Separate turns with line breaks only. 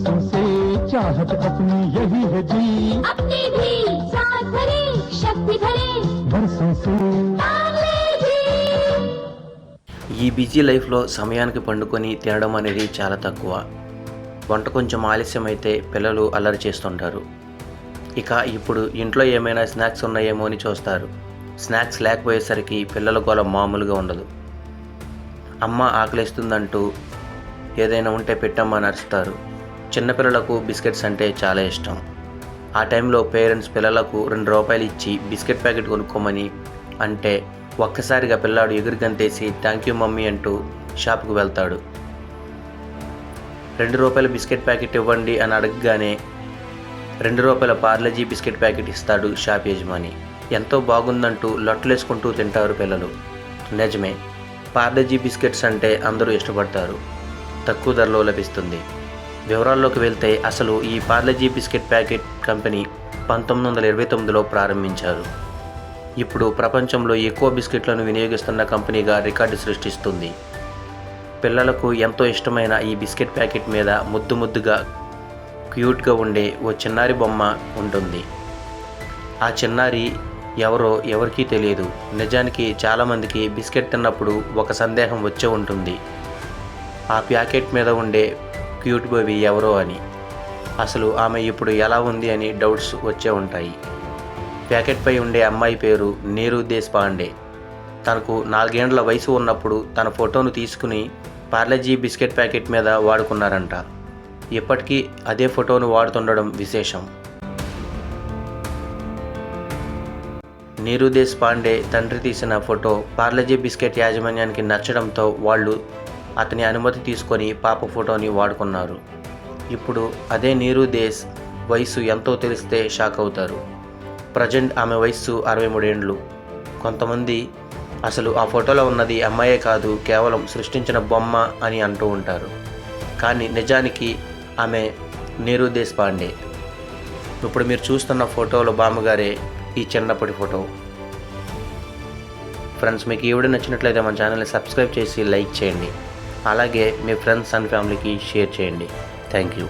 बरसों से चाहत अपनी यही है जी,
अपनी भी साथ भरे शक्ति भरे
बरसों से
ఈ బిజీ లైఫ్లో సమయానికి పండుకొని తినడం అనేది చాలా తక్కువ. వంట కొంచెం ఆలస్యమైతే పిల్లలు అల్లరి చేస్తుంటారు. ఇక ఇప్పుడు ఇంట్లో ఏమైనా స్నాక్స్ ఉన్నాయేమో అని చూస్తారు. స్నాక్స్ లేకపోయేసరికి పిల్లల గోల మామూలుగా ఉండదు. అమ్మ ఆకలిస్తుందంటూ ఏదైనా ఉంటే పెట్టమ్మని అరుస్తారు. చిన్నపిల్లలకు బిస్కెట్స్ అంటే చాలా ఇష్టం. ఆ టైంలో పేరెంట్స్ పిల్లలకు ₹2 ఇచ్చి బిస్కెట్ ప్యాకెట్ కొనుక్కోమని అంటే ఒక్కసారిగా పిల్లాడు ఎగురు గంతేసి థ్యాంక్ యూ మమ్మీ అంటూ షాప్కు వెళ్తాడు. ₹2 బిస్కెట్ ప్యాకెట్ ఇవ్వండి అని అడగగానే ₹2 పార్లేజీ బిస్కెట్ ప్యాకెట్ ఇస్తాడు షాప్ యజమాని. ఎంతో బాగుందంటూ లొట్టలేసుకుంటూ తింటారు పిల్లలు. నిజమే, పార్లేజీ బిస్కెట్స్ అంటే అందరూ ఇష్టపడతారు. తక్కువ ధరలో లభిస్తుంది. వివరాల్లోకి వెళ్తే అసలు ఈ పార్లేజీ బిస్కెట్ ప్యాకెట్ కంపెనీ 1929లో ప్రారంభించారు. ఇప్పుడు ప్రపంచంలో ఎక్కువ బిస్కెట్లను వినియోగిస్తున్న కంపెనీగా రికార్డు సృష్టిస్తుంది. పిల్లలకు ఎంతో ఇష్టమైన ఈ బిస్కెట్ ప్యాకెట్ మీద ముద్దు ముద్దుగా క్యూట్గా ఉండే ఓ చిన్నారి బొమ్మ ఉంటుంది. ఆ చిన్నారి ఎవరో ఎవరికీ తెలియదు. నిజానికి చాలామందికి బిస్కెట్ తిన్నప్పుడు ఒక సందేహం వచ్చే ఉంటుంది, ఆ ప్యాకెట్ మీద ఉండే క్యూట్ బేబీ ఎవరో అని. అసలు ఆమె ఇప్పుడు ఎలా ఉంది అని డౌట్స్ వచ్చే ఉంటాయి. ప్యాకెట్పై ఉండే అమ్మాయి పేరు నీరు దేశపాండే. తనకు 4 ఏళ్ల వయసు ఉన్నప్పుడు తన ఫోటోను తీసుకుని పార్లేజీ బిస్కెట్ ప్యాకెట్ మీద వాడుకున్నారంట. ఇప్పటికీ అదే ఫోటోను వాడుతుండడం విశేషం. నీరు దేశపాండే తండ్రి తీసిన ఫోటో పార్లేజీ బిస్కెట్ యాజమాన్యానికి నచ్చడంతో వాళ్ళు అతని అనుమతి తీసుకొని పాప ఫోటోని వాడుకున్నారు. ఇప్పుడు అదే నీరు దేశ్ వయసు ఎంతో తెలిస్తే షాక్ అవుతారు. ప్రజెంట్ ఆమె వయస్సు 63 ఏండ్లు. కొంతమంది అసలు ఆ ఫోటోలో ఉన్నది అమ్మాయే కాదు, కేవలం సృష్టించిన బొమ్మ అని అంటూ ఉంటారు. కానీ నిజానికి ఆమె నీరు దేశపాండే. ఇప్పుడు మీరు చూస్తున్న ఫోటోలో బామ్మగారే ఈ చిన్నప్పటి ఫోటో. ఫ్రెండ్స్, మీకు ఈ వీడియో నచ్చినట్లయితే మన ఛానల్ని సబ్స్క్రైబ్ చేసి లైక్ చేయండి. అలాగే మీ ఫ్రెండ్స్ అండ్ ఫ్యామిలీకి షేర్ చేయండి. Thank you.